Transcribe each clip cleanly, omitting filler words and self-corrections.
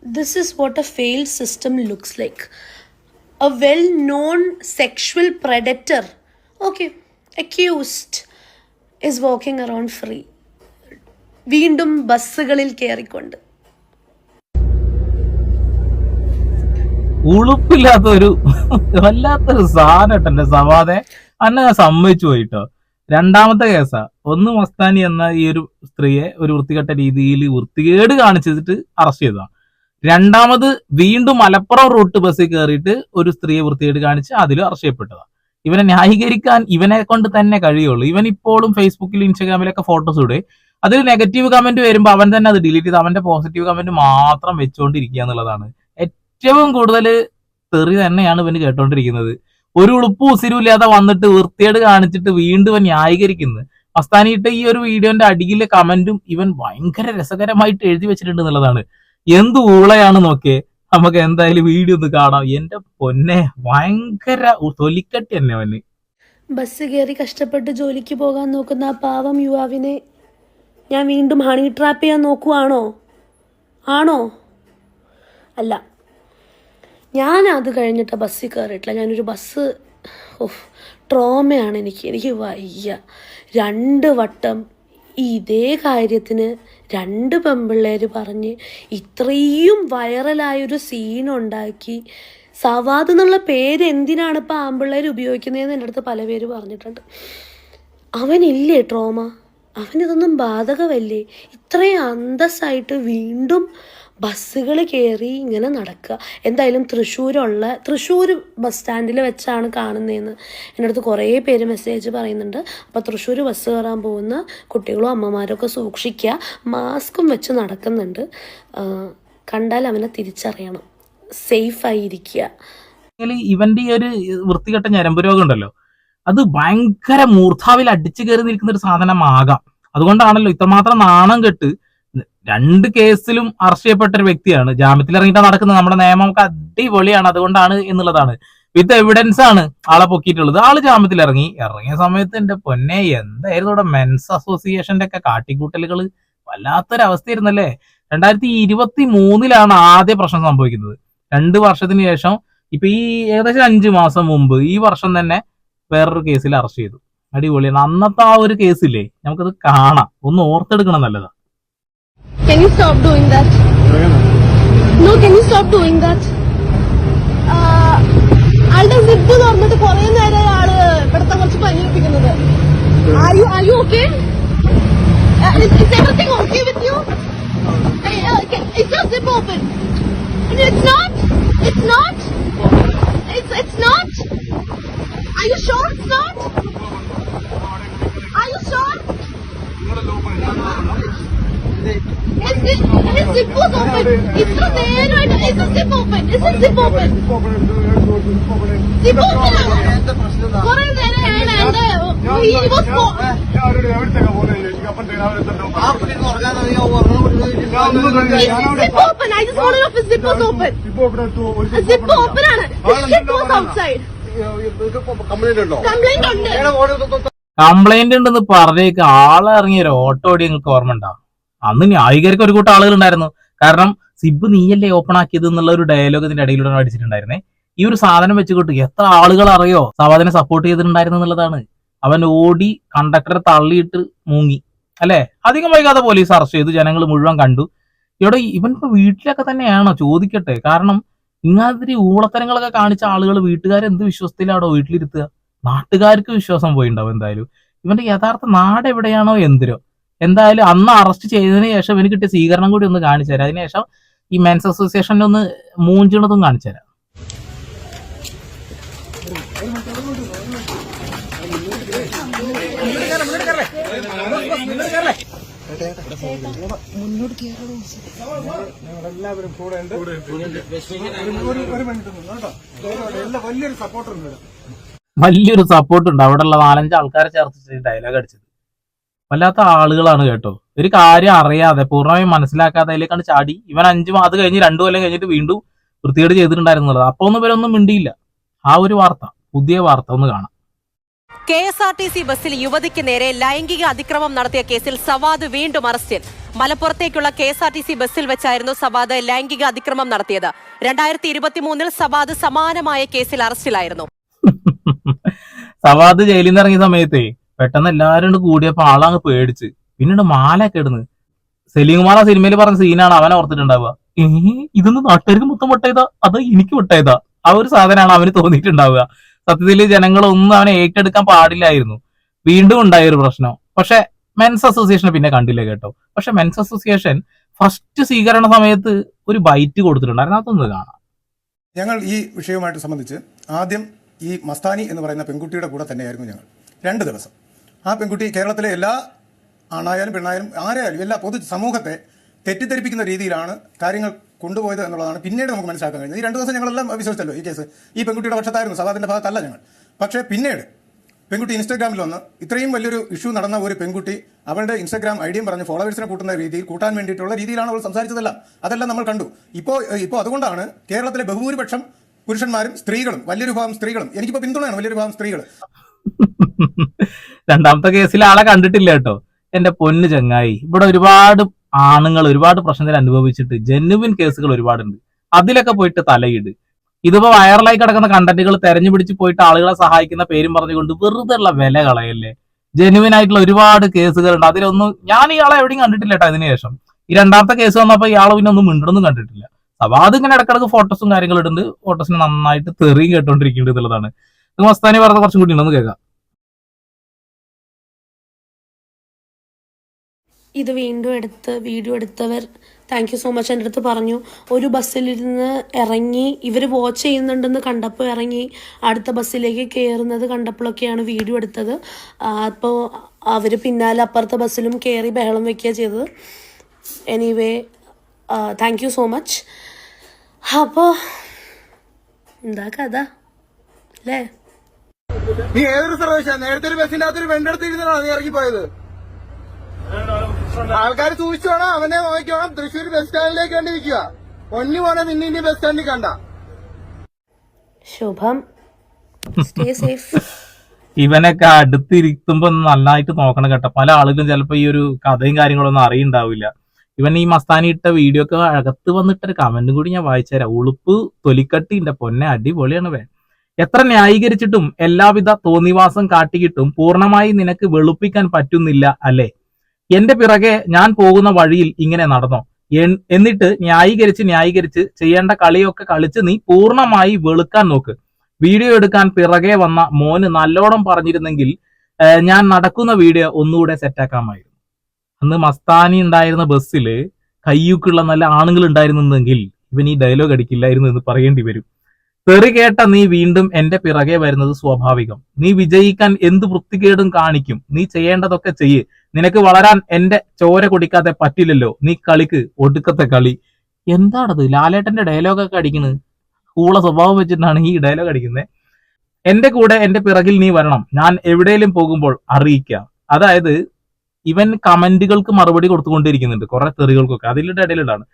This is what a failed system looks like. A well-known sexual predator, okay, accused, is walking around free. വീണ്ടും ബസ്സുകളിൽ കയറിക്കൊണ്ട്. ഉളുപ്പില്ലാത്തൊരു വല്ലാത്തൊരു സാധനം സവാദെ അന്നെ സമ്മതിച്ചു പോയിട്ടോ. രണ്ടാമത്തെ കേസാ. ഒന്ന് മസ്താനി എന്ന ഈ ഒരു സ്ത്രീയെ ഒരു വൃത്തികെട്ട രീതിയിൽ വൃത്തികേട് കാണിച്ചിട്ട് അറസ്റ്റ് ചെയ്തതാണ്. രണ്ടാമത് വീണ്ടും മലപ്പുറം റൂട്ട് ബസ്സിൽ കയറിയിട്ട് ഒരു സ്ത്രീയെ വൃത്തികേട് കാണിച്ച് അതിലും അറസ്റ്റ് ചെയ്യപ്പെട്ടതാണ്. ഇവനെ ന്യായീകരിക്കാൻ ഇവനെ കൊണ്ട് തന്നെ കഴിയുള്ളൂ. ഇവൻ ഇപ്പോഴും ഫേസ്ബുക്കിലും ഇൻസ്റ്റാഗ്രാമിലൊക്കെ ഫോട്ടോസ് ഇടുക, അതിൽ നെഗറ്റീവ് കമന്റ് വരുമ്പോൾ അവൻ തന്നെ അത് ഡിലീറ്റ് ചെയ്ത് അവന്റെ പോസിറ്റീവ് കമന്റ് മാത്രം വെച്ചുകൊണ്ടിരിക്കുക എന്നുള്ളതാണ് ഏറ്റവും കൂടുതൽ തെറി തന്നെയാണ് ഇവന് കേട്ടോണ്ടിരിക്കുന്നത്. ഒരു ഉളുപ്പും ഉസിരും ഇല്ലാതെ വന്നിട്ട് വൃത്തികേട് കാണിച്ചിട്ട് വീണ്ടും ഇവൻ ന്യായീകരിക്കുന്നത്. മസ്താനിയിട്ട് ഈ ഒരു വീഡിയോന്റെ അടിയിലെ കമന്റും ഇവൻ ഭയങ്കര രസകരമായിട്ട് എഴുതി വെച്ചിട്ടുണ്ട് എന്നുള്ളതാണ്. എന്ത് ഊളയാണ് നോക്കിയേ. നമുക്ക് എന്തായാലും വീഡിയോ ഒന്ന് കാണാം. എന്റെ പൊന്നെ, ഭയങ്കര തൊലിക്കട്ടി തന്നെ അവന്. ബസ് കയറി കഷ്ടപ്പെട്ട് ജോലിക്ക് പോകാൻ നോക്കുന്ന ആ പാവം യുവാവിനെ ഞാൻ വീണ്ടും ഹണി ട്രാപ്പ് ചെയ്യാൻ നോക്കുവാണോ? ആണോ? അല്ല, ഞാൻ അത് കഴിഞ്ഞിട്ട് ബസ്സിൽ കയറിയിട്ടില്ല. ഞാനൊരു ബസ് ട്രോമയാണ് എനിക്ക് വയ്യ. 2 വട്ടം ഇതേ കാര്യത്തിന് 2 പെമ്പിള്ളേർ പറഞ്ഞ് ഇത്രയും വൈറലായൊരു സീനുണ്ടാക്കി. സവാദ് എന്നുള്ള പേര് എന്തിനാണ് ഇപ്പോൾ ആമ്പിള്ളേർ ഉപയോഗിക്കുന്നതെന്ന് എൻ്റെ അടുത്ത് പല പേര് പറഞ്ഞിട്ടുണ്ട്. അവനില്ലേ ട്രോമ? അവനിതൊന്നും ബാധകമല്ലേ? ഇത്രയും അന്തസ്സായിട്ട് വീണ്ടും ബസ്സുകൾ കയറി ഇങ്ങനെ നടക്കുക. എന്തായാലും തൃശ്ശൂർ ബസ് സ്റ്റാൻഡിൽ വെച്ചാണ് കാണുന്നതെന്ന് എൻ്റെ അടുത്ത് കുറേ പേര് മെസ്സേജ് പറയുന്നുണ്ട്. അപ്പോൾ തൃശ്ശൂർ ബസ് കയറാൻ പോകുന്ന കുട്ടികളും അമ്മമാരും ഒക്കെ സൂക്ഷിക്കുക. മാസ്കും വെച്ച് നടക്കുന്നുണ്ട്. കണ്ടാൽ അവനെ തിരിച്ചറിയണം. സേഫായിരിക്കുക. ഇവന്റെ ഈ ഒരു വൃത്തികെട്ട ഞരമ്പ് രോഗം ഉണ്ടല്ലോ, അത് ഭയങ്കര മൂർധാവിൽ അടിച്ചു കയറി നിൽക്കുന്ന ഒരു സാധനമാകാം. അതുകൊണ്ടാണല്ലോ ഇത്രമാത്രം നാണം കെട്ട് 2 കേസിലും അറസ്റ്റ് ചെയ്യപ്പെട്ട ഒരു വ്യക്തിയാണ്. ജാമ്യത്തിൽ ഇറങ്ങിയിട്ടാണ് നടക്കുന്നത്. നമ്മുടെ നിയമമൊക്കെ അടിപൊളിയാണ്. അതുകൊണ്ടാണ് എന്നുള്ളതാണ്. വിത്ത് എവിഡൻസ് ആണ് ആളെ പൊക്കിയിട്ടുള്ളത്. ആള് ജാമ്യത്തിൽ ഇറങ്ങിയ സമയത്ത് എന്റെ പൊന്നെ, എന്തായിരുന്നു ഇവിടെ മെൻസ് അസോസിയേഷന്റെ ഒക്കെ കാട്ടിക്കൂട്ടലുകൾ. വല്ലാത്തൊരവസ്ഥയായിരുന്നല്ലേ. 2023 ആദ്യ പ്രശ്നം സംഭവിക്കുന്നത്. 2 വർഷത്തിന് ശേഷം ഇപ്പൊ ഈ ഏകദേശം 5 മാസം മുമ്പ് ഈ വർഷം തന്നെ വേറൊരു കേസിൽ അറസ്റ്റ് ചെയ്തു. അടിപൊളിയാണ്. അന്നത്തെ ആ ഒരു കേസില്ലേ, നമുക്കത് കാണാം, ഒന്ന് ഓർത്തെടുക്കണം. നല്ലതാ. Can you stop doing that? No, can you stop doing that? ആളുടെ സിബ് തുറന്നിട്ട് കുറെ നേരം ആള് ഇവിടുത്തെ കുറച്ച് പനിയിപ്പിക്കുന്നത്. Are you okay? Is everything okay with you? Is your zip open? It's not. It's not. It's not. Are you sure it's not? Are you sure? His zip was open. ഇത്ര നേരമായിട്ട് is the zip open? Is the zip open? Zip open ആണ്. കുറെ നേരം he was zip open. I just want to know if his zip was open. Zip open ആണ്. The shit was outside. Complaint ഉണ്ടെന്ന് പറഞ്ഞേക്ക് ആളിറങ്ങിയ ഒരു auto ഓടി നിങ്ങൾക്ക് ഓർമ്മ ഉണ്ടാവും. അന്ന് ന്യായീകരിക്കാൻ ഒരു കൂട്ടം ആളുകൾ ഉണ്ടായിരുന്നു. കാരണം സിബ് നീയല്ലേ ഓപ്പൺ ആക്കിയത് എന്നുള്ള ഒരു ഡയലോഗ് ഇതിന്റെ ഇടയിലൂടെ അടിച്ചിട്ടുണ്ടായിരുന്നേ. ഈ ഒരു സാധനം വെച്ചുകൊണ്ട് എത്ര ആളുകൾ അറിയോ സവാദിനെ സപ്പോർട്ട് ചെയ്തിട്ടുണ്ടായിരുന്നു എന്നുള്ളതാണ്. അവൻ ഓടി കണ്ടക്ടറെ തള്ളിയിട്ട് മൂങ്ങി അല്ലെ. അധികം വൈകാതെ പോലീസ് അറസ്റ്റ് ചെയ്തു. ജനങ്ങൾ മുഴുവൻ കണ്ടു. ഇവിടെ ഇവൻ ഇപ്പൊ വീട്ടിലൊക്കെ തന്നെയാണോ ചോദിക്കട്ടെ. കാരണം ഇങ്ങാതിരി ഊളത്തരങ്ങളൊക്കെ കാണിച്ച ആളുകൾ വീട്ടുകാരെന്ത് വിശ്വാസത്തിലാണോ വീട്ടിലിരുത്തുക? നാട്ടുകാർക്ക് വിശ്വാസം പോയിണ്ടാവും. എന്തായാലും ഇവന്റെ യഥാർത്ഥ നാട് എവിടെയാണോ എന്തിരോ. എന്തായാലും അന്ന് അറസ്റ്റ് ചെയ്തതിനു ശേഷം ഇവന് കിട്ടിയ സ്വീകരണം കൂടി ഒന്ന് കാണിച്ചു തരാം. അതിനുശേഷം ഈ മെൻസ് അസോസിയേഷനിൽ ഒന്ന് മൂഞ്ചണതും കാണിച്ചു തരാം. വലിയൊരു സപ്പോർട്ട് ഉണ്ട്. അവിടെയുള്ള 4-5 ആൾക്കാരെ ചേർത്ത് ഡയലോഗ് അടിച്ചത്. വല്ലാത്ത ആളുകളാണ് കേട്ടോ. ഒരു കാര്യം അറിയാതെ പൂർണ്ണമായും മനസ്സിലാക്കാതെ അതിലേക്കാണ് ചാടി. ഇവൻ 5 അത് കഴിഞ്ഞ് 2 കൊല്ലം കഴിഞ്ഞിട്ട് വീണ്ടും വൃത്തികേട് ചെയ്തിട്ടുണ്ടായിരുന്നത്. അപ്പൊ ഒന്നും ഇവരൊന്നും മിണ്ടിയില്ല. ആ ഒരു വാർത്ത, പുതിയ വാർത്ത ഒന്ന് കാണാം. KSRTC ബസ്സിൽ യുവതിക്ക് നേരെ ലൈംഗിക അതിക്രമം നടത്തിയ കേസിൽ സവാദ് വീണ്ടും അറസ്റ്റിൽ. മലപ്പുറത്തേക്കുള്ള KSRTC ബസ്സിൽ വെച്ചായിരുന്നു സവാദ് ലൈംഗിക അതിക്രമം നടത്തിയത്. 2023 സവാദ് സമാനമായ കേസിൽ അറസ്റ്റിലായിരുന്നു. സവാദ് ജയിലിൽ നിന്ന് ഇറങ്ങിയ സമയത്തേ പെട്ടെന്ന് എല്ലാവരും കൂടിയപ്പോ ആളങ്ങ് പേടിച്ച് പിന്നീട് മാലൊക്കെ ഇടുന്നു. സലീംകുമാർ ആ സിനിമയിൽ പറഞ്ഞ സീനാണ് അവനെ ഓർത്തിട്ടുണ്ടാവുക. ഇതൊന്നും നാട്ടുകാർക്ക് മൊത്തം വിട്ടയതാ അതോ എനിക്ക് വിട്ടയതാ? ആ ഒരു സാധനമാണ് അവന് തോന്നിയിട്ടുണ്ടാവുക. സത്യത്തില് ജനങ്ങളൊന്നും അവനെ ഏറ്റെടുക്കാൻ പാടില്ലായിരുന്നു. വീണ്ടും ഉണ്ടായ ഒരു പ്രശ്നം. പക്ഷെ മെൻസ് അസോസിയേഷനെ പിന്നെ കണ്ടില്ല കേട്ടോ. പക്ഷെ മെൻസ് അസോസിയേഷൻ ഫസ്റ്റ് സ്വീകരണ സമയത്ത് ഒരു ബൈറ്റ് കൊടുത്തിട്ടുണ്ടായിരുന്നു. അതൊന്ന് കാണാം. ഞങ്ങൾ ഈ വിഷയവുമായിട്ട് സംബന്ധിച്ച് ആദ്യം ഈ മസ്താനി എന്ന് പറയുന്ന പെൺകുട്ടിയുടെ കൂടെ തന്നെയായിരുന്നു ഞങ്ങൾ 2 ദിവസം. ആ പെൺകുട്ടി കേരളത്തിലെ എല്ലാ ആണായാലും പെണ്ണായാലും ആരായാലും എല്ലാ പൊതു സമൂഹത്തെ തെറ്റിദ്ധരിപ്പിക്കുന്ന രീതിയിലാണ് കാര്യങ്ങൾ കൊണ്ടുപോയത് എന്നുള്ളതാണ് പിന്നീട് നമുക്ക് മനസ്സിലാക്കാൻ കഴിഞ്ഞത്. ഈ 2 ദിവസം ഞങ്ങളെല്ലാം വിശ്വസിച്ചല്ലോ ഈ കേസ് ഈ പെൺകുട്ടിയുടെ പക്ഷത്തായിരുന്നു, സവാദിന്റെ ഭാഗത്തല്ല ഞങ്ങൾ. പക്ഷേ പിന്നീട് പെൺകുട്ടി ഇൻസ്റ്റാഗ്രാമിൽ വന്ന് ഇത്രയും വലിയൊരു ഇഷ്യൂ നടന്ന ഒരു പെൺകുട്ടി അവളുടെ ഇൻസ്റ്റാഗ്രാം ഐഡിയും പറഞ്ഞ് ഫോളോവേഴ്സിനെ കൂട്ടാൻ വേണ്ടിയിട്ടുള്ള രീതിയിലാണ് അവൾ സംസാരിച്ചതെല്ലാം. അതെല്ലാം നമ്മൾ കണ്ടു. ഇപ്പോൾ അതുകൊണ്ടാണ് കേരളത്തിലെ ബഹുഭൂരിപക്ഷം പുരുഷന്മാരും സ്ത്രീകളും വലിയൊരു ഭാഗം സ്ത്രീകളും എനിക്കിപ്പോൾ പിന്തുണയാണ് വലിയൊരു ഭാഗം സ്ത്രീകൾ. രണ്ടാമത്തെ കേസിൽ ആളെ കണ്ടിട്ടില്ല കേട്ടോ. എന്റെ പൊന്ന് ചങ്ങായി, ഇവിടെ ഒരുപാട് ആണുങ്ങൾ ഒരുപാട് പ്രശ്നത്തിൽ അനുഭവിച്ചിട്ട് ജെന്യുവിൻ കേസുകൾ ഒരുപാടുണ്ട്. അതിലൊക്കെ പോയിട്ട് തലയിട്. ഇതിപ്പോ വൈറലായി കിടക്കുന്ന കണ്ടന്റുകൾ തെരഞ്ഞു പിടിച്ച് പോയിട്ട് ആളുകളെ സഹായിക്കുന്ന പേരും പറഞ്ഞുകൊണ്ട് വെറുതെ ഉള്ള വില കളയല്ലേ. ജെന്യുവിൻ ആയിട്ടുള്ള ഒരുപാട് കേസുകളുണ്ട്. അതിലൊന്നും ഞാൻ ഇയാളെ എവിടെയും കണ്ടിട്ടില്ല കേട്ടോ. അതിനുശേഷം ഈ രണ്ടാമത്തെ കേസ് വന്നപ്പോ ഇയാളെ പിന്നെ ഒന്നും മിണ്ടൊന്നും കണ്ടിട്ടില്ല. സവാദ് ഇങ്ങനെ ഇടക്കിടക്ക് ഫോട്ടോസും കാര്യങ്ങളും ഇടുന്നുണ്ട്. ഫോട്ടോസിന് നന്നായിട്ട് തെറിയും കേട്ടോണ്ടിരിക്കുന്നുണ്ട് എന്നുള്ളതാണ്. മസ്താനി പറഞ്ഞ കുറച്ചും കൂടി ഉണ്ടെന്ന് കേൾക്കാം. ഇത് വീണ്ടും വീഡിയോ എടുത്തവർ താങ്ക് യു സോ മച്ച്. എൻ്റെ അടുത്ത് പറഞ്ഞു ഒരു ബസ്സിലിരുന്ന് ഇറങ്ങി ഇവർ വാച്ച് ചെയ്യുന്നുണ്ടെന്ന് കണ്ടപ്പോൾ ഇറങ്ങി അടുത്ത ബസ്സിലേക്ക് കയറുന്നത് കണ്ടപ്പോഴൊക്കെയാണ് വീഡിയോ എടുത്തത്. അപ്പോൾ അവർ പിന്നാലെ അപ്പുറത്തെ ബസ്സിലും കയറി ബഹളം വെക്കുക ചെയ്തത്. Anyway thank you so much. അപ്പോൾ എന്താ കഥ അല്ലേ? നീ ഏതൊരു സർവേഷാ നേരത്തെ ഒരു ബസ്സിന്റെ അകത്തൊരു വെണ്ടെടുത്തിരുന്നാണ് നീ ഇറങ്ങിപ്പോയത്. ആൾക്കാർ സൂക്ഷിച്ചോണം, അവനെ നോക്കിക്കോണം. തൃശ്ശൂർ ബസ് സ്റ്റാൻഡിലേക്ക് കണ്ടിരിക്കുക. ഒന്നി പോണെ നിന്നെ ഇനി ബസ് സ്റ്റാൻഡിൽ കണ്ട. ശുഭം, സ്റ്റേ സേഫ്. ഇവനൊക്കെ അടുത്തിരിക്കുമ്പോ നന്നായിട്ട് നോക്കണം കേട്ടോ. പല ആളുകളും ചിലപ്പോ ഈ ഒരു കഥയും കാര്യങ്ങളൊന്നും അറിയുണ്ടാവില്ല. ഇവൻ ഈ മസ്താനി ഇട്ട വീഡിയോ ഒക്കെ അകത്ത് വന്നിട്ടൊരു കമന്റും കൂടി ഞാൻ വായിച്ചുതരാം. ഉളുപ്പ് തൊലിക്കട്ടിന്റെ പൊന്നെ അടിപൊളിയാണ് വേ. എത്ര ന്യായീകരിച്ചിട്ടും എല്ലാവിധ തോന്നിവാസം കാട്ടിയിട്ടും പൂർണ്ണമായി നിനക്ക് വെളുപ്പിക്കാൻ പറ്റുന്നില്ല അല്ലേ? എന്റെ പിറകെ ഞാൻ പോകുന്ന വഴിയിൽ ഇങ്ങനെ നടന്നോ? എന്നിട്ട് ന്യായീകരിച്ച് ചെയ്യേണ്ട കളിയൊക്കെ കളിച്ച് നീ പൂർണ്ണമായി വെളുക്കാൻ നോക്ക്. വീഡിയോ എടുക്കാൻ പിറകെ വന്ന മോന് നല്ലോണം പറഞ്ഞിരുന്നെങ്കിൽ ഞാൻ നടക്കുന്ന വീഡിയോ ഒന്നുകൂടെ സെറ്റാക്കാമായിരുന്നു. അന്ന് മസ്താനി ഉണ്ടായിരുന്ന ബസ്സില് കയ്യൂക്കുള്ള നല്ല ആണുങ്ങൾ ഉണ്ടായിരുന്നെങ്കിൽ ഇവൻ ഈ ഡയലോഗ് അടിക്കില്ലായിരുന്നു എന്ന് പറയേണ്ടി വരും. തെറി കേട്ട നീ വീണ്ടും എന്റെ പിറകെ വരുന്നത് സ്വാഭാവികം. നീ വിജയിക്കാൻ എന്ത് വൃത്തികേടും കാണിക്കും. നീ ചെയ്യേണ്ടതൊക്കെ ചെയ്യ്. നിനക്ക് വളരാൻ എന്റെ ചോര കുടിക്കാതെ പറ്റില്ലല്ലോ. നീ കളിക്ക് ഒടുക്കത്തെ കളി. എന്താണത് ലാലേട്ടന്റെ ഡയലോഗൊക്കെ അടിക്കുന്നത്? കൂള സ്വഭാവം വെച്ചിട്ടാണ് ഈ ഡയലോഗ് അടിക്കുന്നത്. എന്റെ കൂടെ എന്റെ പിറകിൽ നീ വരണം. ഞാൻ എവിടെയെങ്കിലും പോകുമ്പോൾ അറിയിക്കാം. അതായത് ഇവൻ കമന്റുകൾക്ക് മറുപടി കൊടുത്തുകൊണ്ടിരിക്കുന്നുണ്ട് കുറെ തെറികൾക്കൊക്കെ. അതിലിടെ ഇടയിലിടാണ്.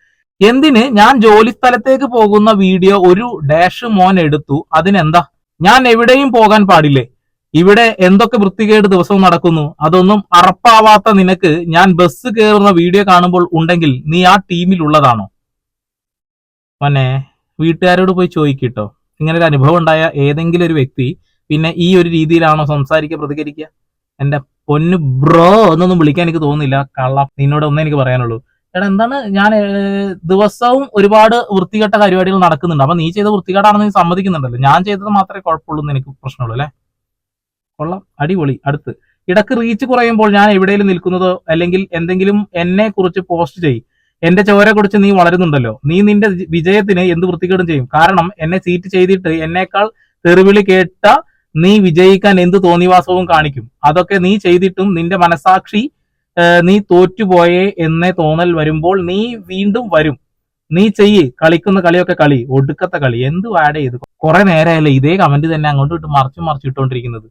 എന്തിന് ഞാൻ ജോലി സ്ഥലത്തേക്ക് പോകുന്ന വീഡിയോ ഒരു ഡാഷ് മോൻ എടുത്തു, അതിനെന്താ? ഞാൻ എവിടെയും പോകാൻ പാടില്ലേ? ഇവിടെ എന്തൊക്കെ വൃത്തികേട് ദിവസവും നടക്കുന്നു. അതൊന്നും അറപ്പാവാത്ത നിനക്ക് ഞാൻ ബസ് കയറുന്ന വീഡിയോ കാണുമ്പോൾ ഉണ്ടെങ്കിൽ നീ ആ ടീമിലുള്ളതാണോ? മോനെ, വീട്ടുകാരോട് പോയി ചോദിക്കട്ടോ. ഇങ്ങനെ ഒരു അനുഭവം ഉണ്ടായ ഏതെങ്കിലും ഒരു വ്യക്തി പിന്നെ ഈ ഒരു രീതിയിലാണോ പ്രതികരിക്കുക? എന്റെ പൊന്ന് ബ്രോ എന്നൊന്നും വിളിക്കാൻ എനിക്ക് തോന്നുന്നില്ല. കള്ളം. നിന്നോട് ഒന്നേ എനിക്ക് പറയാനുള്ളൂ. എടാ എന്താണ്, ഞാൻ ദിവസവും ഒരുപാട് വൃത്തികെട്ട പരിപാടികൾ നടക്കുന്നുണ്ട്. അപ്പൊ നീ ചെയ്ത വൃത്തികേടാണെന്ന് നീ സമ്മതിക്കുന്നുണ്ടല്ലോ. ഞാൻ ചെയ്തത് മാത്രമേ കുഴപ്പമുള്ളൂ എന്ന് എനിക്ക് പ്രശ്നമുള്ളൂ അല്ലെ? കൊള്ളാം, അടിപൊളി. അടുത്ത് ഇടക്ക് റീച്ച് കുറയുമ്പോൾ ഞാൻ എവിടെയെങ്കിലും നിൽക്കുന്നതോ അല്ലെങ്കിൽ എന്തെങ്കിലും എന്നെ കുറിച്ച് പോസ്റ്റ് ചെയ്യും. എന്റെ ചോരെ കുറിച്ച് നീ വളരുന്നുണ്ടല്ലോ. നീ നിന്റെ വിജയത്തിന് എന്ത് വൃത്തികേടും ചെയ്യും. കാരണം എന്നെ സീറ്റ് ചെയ്തിട്ട് എന്നേക്കാൾ തെറിവിളി കേട്ട നീ വിജയിക്കാൻ എന്ത് തോന്നിവാസവും കാണിക്കും. അതൊക്കെ നീ ചെയ്തിട്ടും നിന്റെ മനസാക്ഷി നീ തോറ്റുപോയേ എന്ന തോന്നൽ വരുമ്പോൾ നീ വീണ്ടും വരും. നീ ചെയ്യ്. കളിക്കുന്ന കളിയൊക്കെ കളി, ഒടുക്കത്തെ കളി. എന്ത് ആഡ് ചെയ്ത് കുറെ നേരമല്ലേ ഇതേ കമന്റ് തന്നെ അങ്ങോട്ടും ഇട്ട് മറിച്ച് ഇട്ടുകൊണ്ടിരിക്കുന്നത്.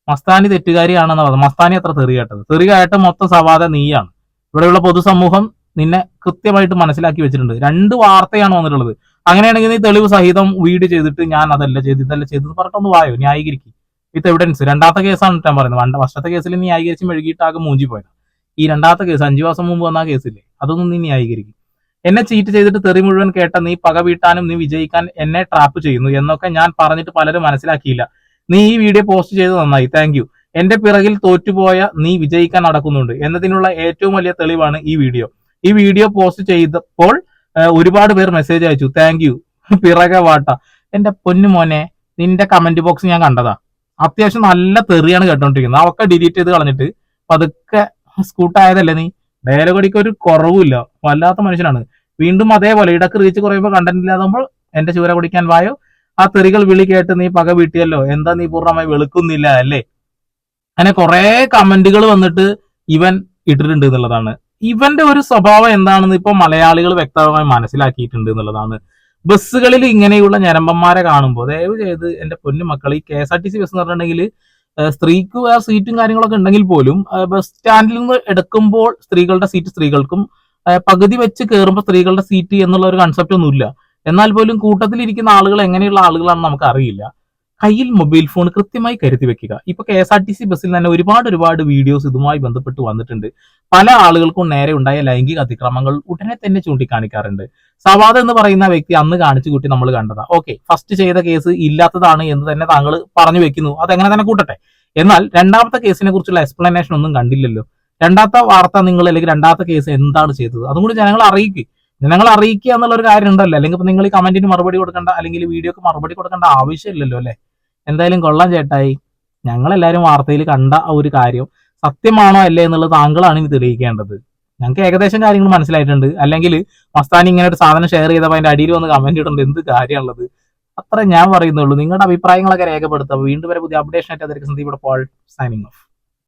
മസ്താനി തെറ്റുകാരിയാണെന്ന് പറഞ്ഞു. മസ്താനി അത്ര തെറി കേട്ടത്. തെറി കേട്ട മൊത്തം സവാദ നീയാണ്. ഇവിടെയുള്ള പൊതുസമൂഹം നിന്നെ കൃത്യമായിട്ട് മനസ്സിലാക്കി വെച്ചിട്ടുണ്ട്. 2 വാർത്തയാണ് വന്നിട്ടുള്ളത്. അങ്ങനെയാണെങ്കിൽ നീ തെളിവ് സഹിതം വീഡിയോ ചെയ്തിട്ട് ഞാൻ അതല്ല ചെയ്ത് ഇതല്ല ചെയ്തത് പറഞ്ഞിട്ടൊന്ന് വായോ, ന്യായീകരിക്കും. With evidence. രണ്ടാമത്തെ കേസാണ് ഞാൻ പറയുന്നത്. ഫസ്റ്റത്തെ കേസിൽ നീ ന്യായീകരിച്ച് മെഴുകിയിട്ടാകെ മൂഞ്ചി പോയത്. ഈ രണ്ടാമത്തെ കേസ് 5 മാസം മുമ്പ് വന്ന ആ കേസില്ലേ, അതൊന്നും നീ ന്യായീകരിക്കും. എന്നെ ചീറ്റ് ചെയ്തിട്ട് തെറി മുഴുവൻ കേട്ട നീ പക വീട്ടാനും നീ വിജയിക്കാൻ എന്നെ ട്രാപ്പ് ചെയ്യുന്നു എന്നൊക്കെ ഞാൻ പറഞ്ഞിട്ട് പലരും മനസ്സിലാക്കിയില്ല. നീ ഈ വീഡിയോ പോസ്റ്റ് ചെയ്ത് നന്നായി, താങ്ക് യു. എന്റെ പിറകിൽ തോറ്റുപോയ നീ വിജയിക്കാൻ നടക്കുന്നുണ്ട് എന്നതിനുള്ള ഏറ്റവും വലിയ തെളിവാണ് ഈ വീഡിയോ. ഈ വീഡിയോ പോസ്റ്റ് ചെയ്തപ്പോൾ ഒരുപാട് പേർ മെസ്സേജ് അയച്ചു, താങ്ക് യു, പിറകെ വാട്ട. എന്റെ പൊന്നു മോനെ, നിന്റെ കമന്റ് ബോക്സ് ഞാൻ കണ്ടതാ, അത്യാവശ്യം നല്ല തെറിയാണ് കേട്ടോണ്ടിരിക്കുന്നത്. അവക്കെ ഡിലീറ്റ് ചെയ്ത് കളഞ്ഞിട്ട് പതുക്കെ സ്കൂട്ടായതല്ലേ നീ. ഡയലോഗടിക്ക് ഒരു കുറവുമില്ല, വല്ലാത്ത മനുഷ്യനാണ്. വീണ്ടും അതേപോലെ ഇടക്ക് റീച്ച് കുറയുമ്പോൾ കണ്ടന്റ് ഇല്ലാതാകുമ്പോൾ എന്റെ ചൂര കുടിക്കാൻ വായോ, ആ തെറികൾ വിളി കേട്ട് നീ പക വീട്ടിയല്ലോ, എന്താ നീ പൂർണ്ണമായി വെളുക്കുന്നില്ല അല്ലേ? അങ്ങനെ കുറെ കമന്റുകൾ വന്നിട്ട് ഇവൻ ഇട്ടിട്ടുണ്ട് എന്നുള്ളതാണ്. ഇവന്റെ ഒരു സ്വഭാവം എന്താണെന്ന് ഇപ്പൊ മലയാളികൾ വ്യക്തമായി മനസ്സിലാക്കിയിട്ടുണ്ട് എന്നുള്ളതാണ്. ബസ്സുകളിൽ ഇങ്ങനെയുള്ള ഞരമ്പന്മാരെ കാണുമ്പോൾ ദയവ് ചെയ്ത് എന്റെ പൊന്നു മക്കൾ, ഈ KSRTC ബസ് എന്ന് പറഞ്ഞിട്ടുണ്ടെങ്കിൽ സ്ത്രീക്ക് വേറെ സീറ്റും കാര്യങ്ങളൊക്കെ ഉണ്ടെങ്കിൽ പോലും ബസ് സ്റ്റാൻഡിൽ നിന്ന് എടുക്കുമ്പോൾ സ്ത്രീകളുടെ സീറ്റ് സ്ത്രീകൾക്കും, പകുതി വെച്ച് കയറുമ്പോൾ സ്ത്രീകളുടെ സീറ്റ് എന്നുള്ള ഒരു കൺസെപ്റ്റ് ഒന്നുമില്ല. എന്നാൽ പോലും കൂട്ടത്തിലിരിക്കുന്ന ആളുകൾ എങ്ങനെയുള്ള ആളുകളാണെന്ന് നമുക്ക് അറിയില്ല. കയ്യിൽ മൊബൈൽ ഫോൺ കൃത്യമായി കരുതി വെക്കുക. ഇപ്പൊ KSRTC ബസ്സിൽ തന്നെ ഒരുപാട് വീഡിയോസ് ഇതുമായി ബന്ധപ്പെട്ട് വന്നിട്ടുണ്ട്. പല ആളുകൾക്കും നേരെ ഉണ്ടായ ലൈംഗിക അതിക്രമങ്ങൾ ഉടനെ തന്നെ ചൂണ്ടിക്കാണിക്കാറുണ്ട്. സവാദ് എന്ന് പറയുന്ന വ്യക്തി അന്ന് കാണിച്ചു കൂട്ടി നമ്മൾ കണ്ടതാ. ഓക്കെ, ഫസ്റ്റ് ചെയ്ത കേസ് ഇല്ലാത്തതാണ് എന്ന് തന്നെ താങ്കൾ പറഞ്ഞു വെക്കുന്നു, അതെങ്ങനെ തന്നെ കൂട്ടട്ടെ. എന്നാൽ രണ്ടാമത്തെ കേസിനെ കുറിച്ചുള്ള എക്സ്പ്ലനേഷൻ ഒന്നും കണ്ടില്ലല്ലോ. രണ്ടാമത്തെ വാർത്ത നിങ്ങൾ അല്ലെങ്കിൽ രണ്ടാമത്തെ കേസ് എന്താണ് ചെയ്തത് അതും കൂടി ജനങ്ങളെ അറിയിക്കുക. ജനങ്ങളെ അറിയിക്കുക എന്നുള്ള ഒരു കാര്യം ഉണ്ടല്ലോ. അല്ലെങ്കിൽ ഇപ്പൊ നിങ്ങൾ ഈ കമന്റിന് മറുപടി കൊടുക്കേണ്ട അല്ലെങ്കിൽ വീഡിയോക്ക് മറുപടി കൊടുക്കേണ്ട ആവശ്യമില്ലല്ലോ അല്ലെ. എന്തായാലും കൊള്ളാം ചേട്ടായി, ഞങ്ങളെല്ലാവരും വാർത്തയിൽ കണ്ട ഒരു കാര്യം സത്യമാണോ അല്ലേ എന്നുള്ളത് താങ്കളാണ് ഇനി തെളിയിക്കേണ്ടത്. ഞങ്ങൾക്ക് ഏകദേശം കാര്യങ്ങൾ മനസ്സിലായിട്ടുണ്ട്. അല്ലെങ്കിൽ മസ്താനി ഇങ്ങനെ ഒരു സാധനം ഷെയർ ചെയ്തപ്പോൾ അതിന്റെ അടിയിൽ വന്ന് കമന്റ് ഇടേണ്ട എന്ത് കാര്യമുള്ളത്? അത്ര ഞാൻ പറയുന്നുള്ളൂ. നിങ്ങളുടെ അഭിപ്രായങ്ങളൊക്കെ രേഖപ്പെടുത്തുക. വീണ്ടും വരെ പുതിയ അപ്ഡേഷൻ ആയിട്ട് അതിലേക്ക് സന്ദീപ് പോൾ സൈനിങ് ഓഫ്.